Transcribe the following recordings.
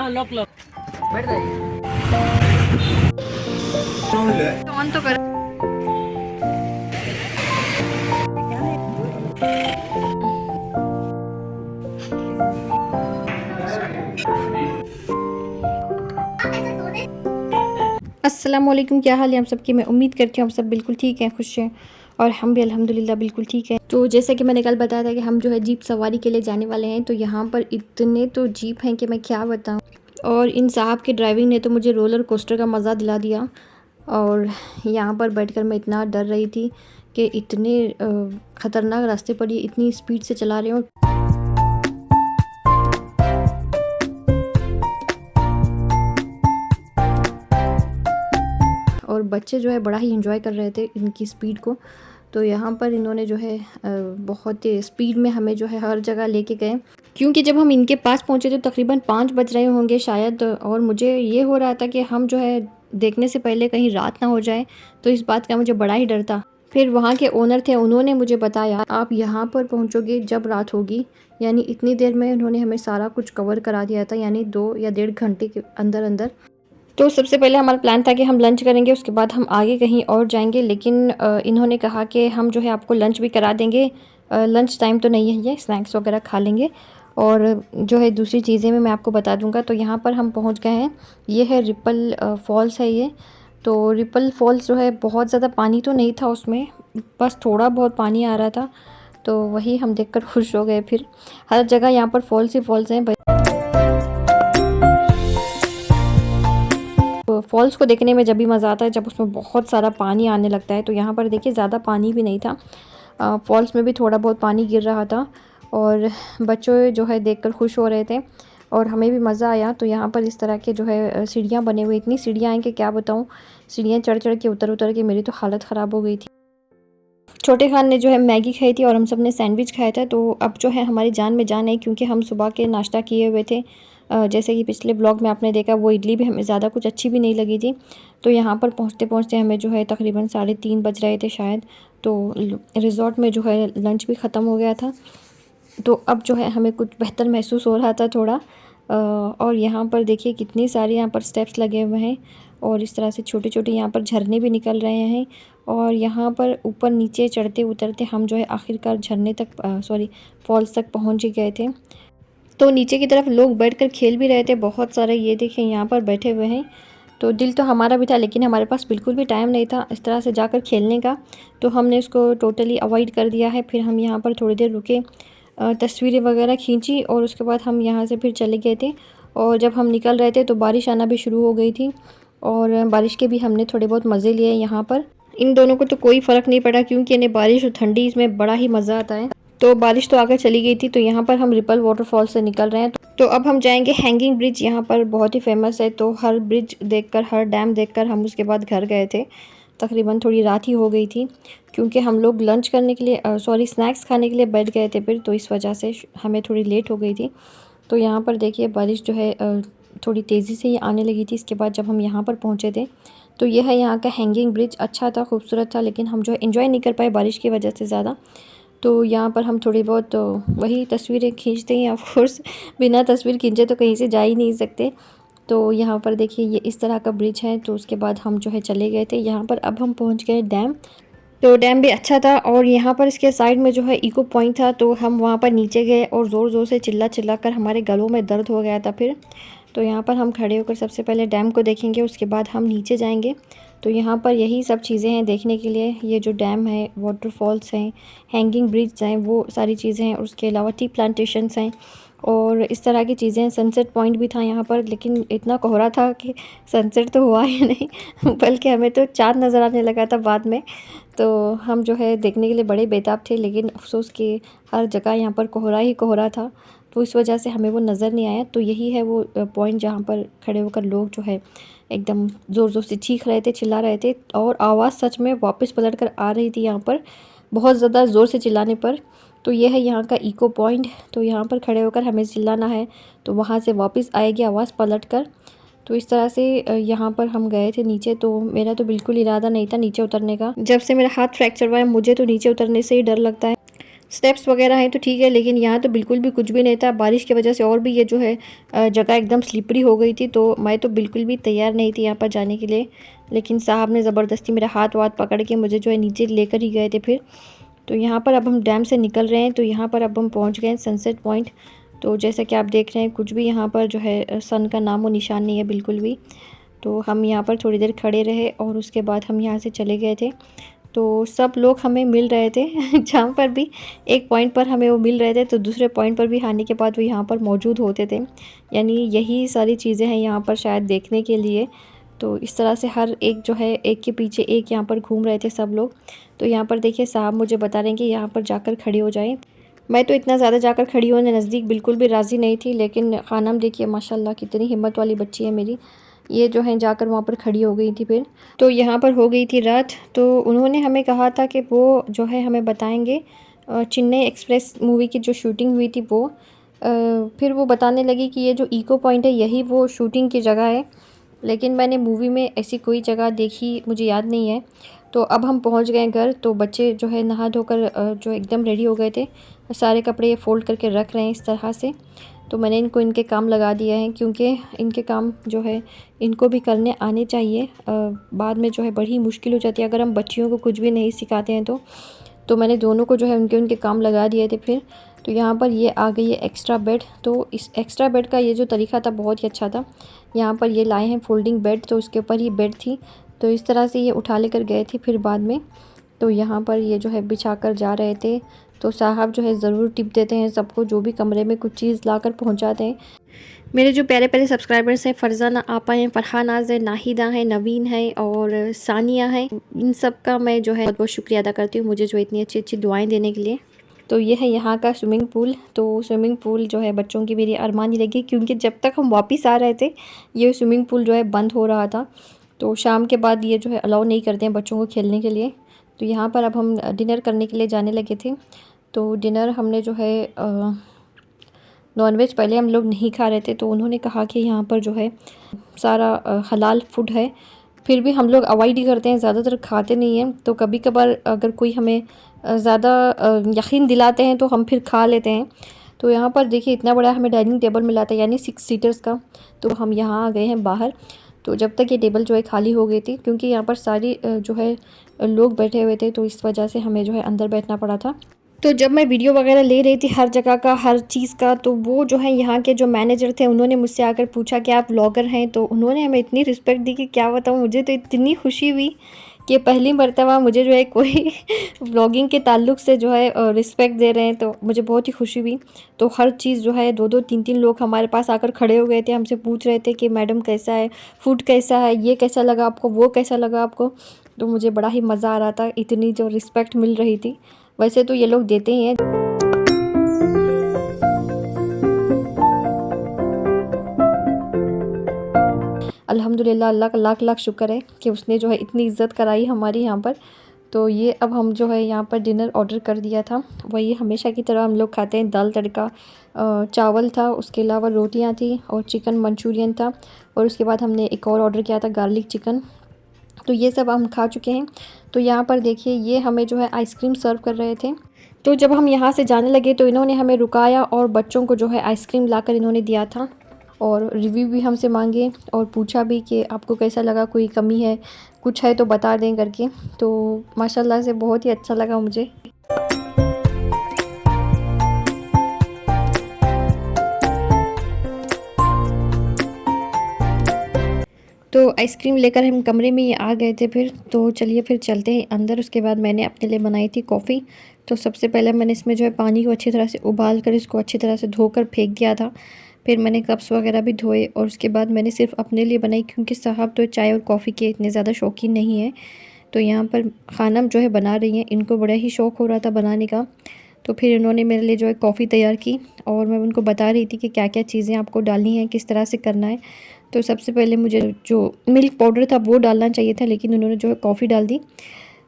Lock lock बैठ जाइए। On तो कर। अस्सलाम वालेकुम, क्या हाल है आप सबकी। मैं उम्मीद करती हूँ आप सब बिल्कुल ठीक हैं, खुश हैं, और हम भी अल्हम्दुलिल्लाह बिल्कुल ठीक हैं। तो जैसे कि मैंने कल बताया था कि हम जो है जीप सवारी के लिए जाने वाले हैं, तो यहाँ पर इतने तो जीप हैं कि मैं क्या बताऊँ। और इन साहब की ड्राइविंग ने तो मुझे रोलर कोस्टर का मज़ा दिला दिया। और यहाँ पर बैठकर मैं इतना डर रही थी कि इतने ख़तरनाक रास्ते पर ये इतनी स्पीड से चला रहे हो। और बच्चे जो है बड़ा ही एंजॉय कर रहे थे इनकी स्पीड को। तो यहाँ पर इन्होंने जो है बहुत स्पीड में हमें जो है हर जगह लेके गए, क्योंकि जब हम इनके पास पहुँचे तो तकरीबन 5 बज रहे होंगे शायद। और मुझे ये हो रहा था कि हम जो है देखने से पहले कहीं रात ना हो जाए, तो इस बात का मुझे बड़ा ही डर था। फिर वहाँ के ओनर थे, उन्होंने मुझे बताया आप यहाँ पर पहुँचोगे जब रात होगी, यानी इतनी देर में उन्होंने हमें सारा कुछ कवर करा दिया था, यानी 2 या 1.5 घंटे के अंदर अंदर। तो सबसे पहले हमारा प्लान था कि हम लंच करेंगे, उसके बाद हम आगे कहीं और जाएंगे, लेकिन इन्होंने कहा कि हम जो है आपको लंच भी करा देंगे। लंच टाइम तो नहीं है, ये स्नैक्स वगैरह खा लेंगे, और जो है दूसरी चीज़ें में मैं आपको बता दूंगा। तो यहाँ पर हम पहुँच गए हैं, ये है रिपल फॉल्स है ये। तो रिपल फॉल्स जो है बहुत ज़्यादा पानी तो नहीं था उसमें, बस थोड़ा बहुत पानी आ रहा था, तो वही हम देखकर खुश हो गए। फिर हर जगह यहाँ पर फॉल्स ही फॉल्स हैं। फॉल्स को देखने में जब भी मज़ा आता है जब उसमें बहुत सारा पानी आने लगता है। तो यहाँ पर देखिए ज़्यादा पानी भी नहीं था, फॉल्स में भी थोड़ा बहुत पानी गिर रहा था, और बच्चों जो है देखकर खुश हो रहे थे, और हमें भी मज़ा आया। तो यहाँ पर इस तरह के जो है सीढ़ियाँ बने हुए, इतनी सीढ़ियाँ हैं कि क्या बताऊँ। सीढ़ियाँ चढ़ चढ़ के उतर उतर के मेरी तो हालत ख़राब हो गई थी। छोटे खान ने जो है मैगी खाई थी और हम सब ने सैंडविच खाया था। तो अब जो है हमारी जान में जान है, क्योंकि हम सुबह के नाश्ता किए हुए थे। जैसे कि पिछले ब्लॉग में आपने देखा, वो इडली भी हमें ज़्यादा कुछ अच्छी भी नहीं लगी थी। तो यहाँ पर पहुँचते पहुँचते हमें जो है तकरीबन 3:30 बज रहे थे शायद। तो रिज़ॉर्ट में जो है लंच भी ख़त्म हो गया था। तो अब जो है हमें कुछ बेहतर महसूस हो रहा था थोड़ा। और यहाँ पर देखिए कितनी सारी यहाँ पर स्टेप्स लगे हुए हैं, और इस तरह से छोटे छोटे यहाँ पर झरने भी निकल रहे हैं। और यहाँ पर ऊपर नीचे चढ़ते उतरते हम जो है आखिरकार झरने तक सॉरी फॉल्स तक पहुँच ही गए थे। तो नीचे की तरफ लोग बैठकर खेल भी रहे थे बहुत सारे, ये देखें यहाँ पर बैठे हुए हैं। तो दिल तो हमारा भी था, लेकिन हमारे पास बिल्कुल भी टाइम नहीं था इस तरह से जाकर खेलने का, तो हमने उसको टोटली अवॉइड कर दिया है। फिर हम यहाँ पर थोड़ी देर रुके, तस्वीरें वगैरह खींची, और उसके बाद हम यहाँ से फिर चले गए थे। और जब हम निकल रहे थे तो बारिश आना भी शुरू हो गई थी, और बारिश के भी हमने थोड़े बहुत मज़े लिए यहाँ पर। इन दोनों को तो कोई फ़र्क नहीं पड़ा, क्योंकि इन्हें बारिश और ठंडी इसमें बड़ा ही मज़ा आता है। तो बारिश तो आकर चली गई थी। तो यहाँ पर हम रिपल वाटरफॉल से निकल रहे हैं। तो अब हम जाएंगे हैंगिंग ब्रिज, यहाँ पर बहुत ही फेमस है। तो हर ब्रिज देखकर, हर डैम देखकर हम उसके बाद घर गए थे। तकरीबन थोड़ी रात ही हो गई थी, क्योंकि हम लोग लंच करने के लिए सॉरी स्नैक्स खाने के लिए बैठ गए थे फिर, तो इस वजह से हमें थोड़ी लेट हो गई थी। तो यहाँ पर देखिए बारिश जो है थोड़ी तेज़ी से ही आने लगी थी इसके बाद जब हम यहाँ पर पहुँचे थे। तो यह है यहाँ का हैंगिंग ब्रिज, अच्छा था, खूबसूरत था, लेकिन हम जो है एंजॉय नहीं कर पाए बारिश की वजह से ज़्यादा। तो यहाँ पर हम थोड़ी बहुत वही तस्वीरें खींचते हैं, ऑफ कोर्स बिना तस्वीर खींचे तो कहीं से जा ही नहीं सकते। तो यहाँ पर देखिए ये इस तरह का ब्रिज है। तो उसके बाद हम जो है चले गए थे यहाँ पर। अब हम पहुँच गए डैम। तो डैम भी अच्छा था, और यहाँ पर इसके साइड में जो है इको पॉइंट था, तो हम वहाँ पर नीचे गए और ज़ोर ज़ोर से चिल्ला चिल्ला कर हमारे गलों में दर्द हो गया था फिर। तो यहाँ पर हम खड़े होकर सबसे पहले डैम को देखेंगे, उसके बाद हम नीचे जाएंगे। तो यहाँ पर यही सब चीज़ें हैं देखने के लिए, ये जो डैम है, वाटरफॉल्स हैं, हैंगिंग ब्रिज हैं, वो सारी चीज़ें हैं। और उसके अलावा टी प्लांटेशंस हैं और इस तरह की चीज़ें। सनसेट पॉइंट भी था यहाँ पर, लेकिन इतना कोहरा था कि सनसेट तो हुआ ही नहीं बल्कि हमें तो चाँद नज़र आने लगा था बाद में। तो हम जो है देखने के लिए बड़े बेताब थे, लेकिन अफसोस कि हर जगह यहाँ पर कोहरा ही कोहरा था, तो इस वजह से हमें वो नज़र नहीं आया। तो यही है वो पॉइंट जहाँ पर खड़े होकर लोग जो है एकदम ज़ोर ज़ोर से चीख रहे थे, चिल्ला रहे थे, और आवाज़ सच में वापस पलट कर आ रही थी यहाँ पर, बहुत ज़्यादा ज़ोर से चिल्लाने पर। तो ये है यहाँ का इको पॉइंट। तो यहाँ पर खड़े होकर हमें चिल्लाना है, तो वहाँ से वापस आएगी आवाज़ पलट कर। तो इस तरह से यहाँ पर हम गए थे नीचे। तो मेरा तो बिल्कुल इरादा नहीं था नीचे उतरने का, जब से मेरा हाथ फ्रैक्चर हुआ है मुझे तो नीचे उतरने से ही डर लगता है। स्टेप्स वगैरह हैं तो ठीक है, लेकिन यहाँ तो बिल्कुल भी कुछ भी नहीं था। बारिश की वजह से और भी ये जो है जगह एकदम स्लिपरी हो गई थी, तो मैं तो बिल्कुल भी तैयार नहीं थी यहाँ पर जाने के लिए। लेकिन साहब ने ज़बरदस्ती मेरा हाथ वाथ पकड़ के मुझे जो है नीचे लेकर ही गए थे फिर। तो यहाँ पर अब हम डैम से निकल रहे हैं, तो यहाँ पर अब हम पहुँच गए हैं सनसेट पॉइंट। तो जैसा कि आप देख रहे हैं, कुछ भी यहाँ पर जो है सन का नामो निशान नहीं है बिल्कुल भी। तो हम यहाँ पर थोड़ी देर खड़े रहे और उसके बाद हम यहाँ से चले गए थे। तो सब लोग हमें मिल रहे थे जहाँ पर भी एक पॉइंट पर हमें वो मिल रहे थे, तो दूसरे पॉइंट पर भी आने के बाद वो यहाँ पर मौजूद होते थे। यानी यही सारी चीज़ें हैं यहाँ पर शायद देखने के लिए। तो इस तरह से हर एक जो है एक के पीछे एक यहाँ पर घूम रहे थे सब लोग। तो यहाँ पर देखिए साहब मुझे बता रहे हैं कि यहाँ पर जाकर खड़ी हो जाएं। मैं तो इतना ज़्यादा जाकर खड़ी होने नज़दीक बिल्कुल भी राज़ी नहीं थी, लेकिन ख़ानम देखिए माशाल्लाह कितनी हिम्मत वाली बच्ची है मेरी, ये जो है जाकर वहाँ पर खड़ी हो गई थी फिर। तो यहाँ पर हो गई थी रात। तो उन्होंने हमें कहा था कि वो जो है हमें बताएंगे चेन्नई एक्सप्रेस मूवी की जो शूटिंग हुई थी वो। फिर वो बताने लगी कि ये जो इको पॉइंट है यही वो शूटिंग की जगह है, लेकिन मैंने मूवी में ऐसी कोई जगह देखी मुझे याद नहीं है। तो अब हम पहुंच गए घर। तो बच्चे जो है नहा धोकर जो एकदम रेडी हो गए थे, सारे कपड़े फ़ोल्ड करके रख रहे हैं इस तरह से। तो मैंने इनको इनके काम लगा दिया है, क्योंकि इनके काम जो है इनको भी करने आने चाहिए। बाद में जो है बड़ी मुश्किल हो जाती है अगर हम बच्चियों को कुछ भी नहीं सिखाते हैं तो मैंने दोनों को जो है उनके काम लगा दिए थे फिर। तो यहाँ पर ये आ गई है एक्स्ट्रा बेड। तो इस एक्स्ट्रा बेड का ये जो तरीका था बहुत ही अच्छा था। यहाँ पर ये लाए हैं फोल्डिंग बेड, तो उसके ऊपर ही बेड थी, तो इस तरह से ये उठा लेकर गए थे फिर बाद में। तो यहाँ पर ये जो है बिछा कर जा रहे थे। तो साहब जो है ज़रूर टिप देते हैं सबको, जो भी कमरे में कुछ चीज़ ला कर पहुँचाते हैं। मेरे जो प्यारे प्यारे सब्सक्राइबर्स हैं, फ़रज़ाना आपा हैं, फ़रहान नाज है, नाहिदा है, नवीन है और सानिया है, इन सब का मैं जो है बहुत बहुत शुक्रिया अदा करती हूँ मुझे जो इतनी अच्छी अच्छी दुआएं देने के लिए। तो ये है यहाँ का स्विमिंग पूल। तो स्विमिंग पूल जो है बच्चों की मेरी अरमानी लगी, क्योंकि जब तक हम वापस आ रहे थे ये स्विमिंग पूल जो है बंद हो रहा था। तो शाम के बाद ये जो है अलाउ नहीं करते हैं बच्चों को खेलने के लिए। तो यहाँ पर अब हम डिनर करने के लिए जाने लगे थे। तो डिनर हमने जो है नॉनवेज पहले हम लोग नहीं खा रहे थे, तो उन्होंने कहा कि यहाँ पर जो है सारा हलाल फूड है। फिर भी हम लोग अवॉइड ही करते हैं, ज़्यादातर खाते नहीं हैं। तो कभी कभार अगर कोई हमें ज़्यादा यकीन दिलाते हैं तो हम फिर खा लेते हैं। तो यहाँ पर देखिए इतना बड़ा हमें डाइनिंग टेबल मिला था, यानी 6 सीटर्स का। तो हम यहाँ आ गए हैं बाहर। तो जब तक ये टेबल जो है खाली हो गई थी, क्योंकि यहाँ पर सारी जो है लोग बैठे हुए थे, तो इस वजह से हमें जो है अंदर बैठना पड़ा था। तो जब मैं वीडियो वगैरह ले रही थी हर जगह का, हर चीज़ का, तो वो जो है यहाँ के जो मैनेजर थे उन्होंने मुझसे आकर पूछा कि आप व्लॉगर हैं। तो उन्होंने हमें इतनी रिस्पेक्ट दी कि क्या बताऊँ। मुझे तो इतनी खुशी हुई कि पहली मर्तबा मुझे जो है कोई व्लॉगिंग के ताल्लुक से जो है रिस्पेक्ट दे रहे हैं, तो मुझे बहुत ही खुशी हुई। तो हर चीज़ जो है 2-2 3-3 लोग हमारे पास आकर खड़े हो गए थे, हमसे पूछ रहे थे कि मैडम कैसा है, फूड कैसा है, ये कैसा लगा आपको, वो कैसा लगा आपको। तो मुझे बड़ा ही मज़ा आ रहा था, इतनी जो रिस्पेक्ट मिल रही थी। वैसे तो ये लोग देते ही हैं। अल्हम्दुलिल्लाह, अल्लाह का लाख लाख शुक्र है कि उसने जो है इतनी इज़्ज़त कराई हमारी यहाँ पर। तो ये अब हम जो है यहाँ पर डिनर ऑर्डर कर दिया था, वही हमेशा की तरह हम लोग खाते हैं। दाल तड़का, चावल था, उसके अलावा रोटियाँ थी और चिकन मंचूरियन था, और उसके बाद हमने एक और ऑर्डर किया था गार्लिक चिकन। तो ये सब हम खा चुके हैं। तो यहाँ पर देखिए ये हमें जो है आइसक्रीम सर्व कर रहे थे। तो जब हम यहाँ से जाने लगे तो इन्होंने हमें रुकाया और बच्चों को जो है आइसक्रीम लाकर इन्होंने दिया था, और रिव्यू भी हमसे मांगे और पूछा भी कि आपको कैसा लगा, कोई कमी है, कुछ है तो बता दें करके। तो माशाल्लाह से बहुत ही अच्छा लगा मुझे। तो आइसक्रीम लेकर हम कमरे में ही आ गए थे फिर। तो चलिए फिर चलते हैं अंदर। उसके बाद मैंने अपने लिए बनाई थी कॉफ़ी। तो सबसे पहले मैंने इसमें जो है पानी को अच्छी तरह से उबाल कर इसको अच्छी तरह से धोकर फेंक दिया था। फिर मैंने कप्स वगैरह भी धोए और उसके बाद मैंने सिर्फ अपने लिए बनाई, क्योंकि साहब तो चाय और कॉफ़ी के इतने ज़्यादा शौकीन नहीं है। तो यहाँ पर ख़ानम जो है बना रही हैं, इनको बड़ा ही शौक़ हो रहा था बनाने का। तो फिर इन्होंने मेरे लिए जो है कॉफ़ी तैयार की और मैं उनको बता रही थी कि क्या क्या चीज़ें आपको डालनी है, किस तरह से करना है। तो सबसे पहले मुझे जो मिल्क पाउडर था वो डालना चाहिए था, लेकिन उन्होंने जो है कॉफ़ी डाल दी।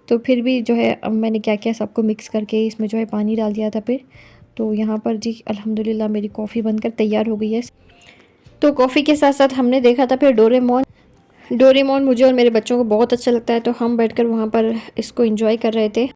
तो फिर भी जो है मैंने क्या क्या सबको मिक्स करके इसमें जो है पानी डाल दिया था फिर। तो यहाँ पर जी अल्हम्दुलिल्लाह मेरी कॉफ़ी बनकर तैयार हो गई है। तो कॉफ़ी के साथ साथ हमने देखा था फिर डोरेमोन। डोरेमोन मुझे और मेरे बच्चों को बहुत अच्छा लगता है, तो हम बैठकर वहाँ पर इसको एंजॉय कर रहे थे।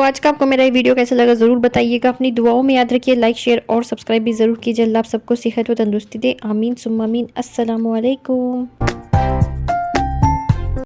आज का आपको मेरा ये वीडियो कैसा लगा ज़रूर बताइएगा। अपनी दुआओं में याद रखिए, लाइक शेयर और सब्सक्राइब भी ज़रूर कीजिए। अल्लाह आप सबको सेहत व तंदुरुस्ती दे। आमीन सुम्मा आमीन। अस्सलामु अलैकुम।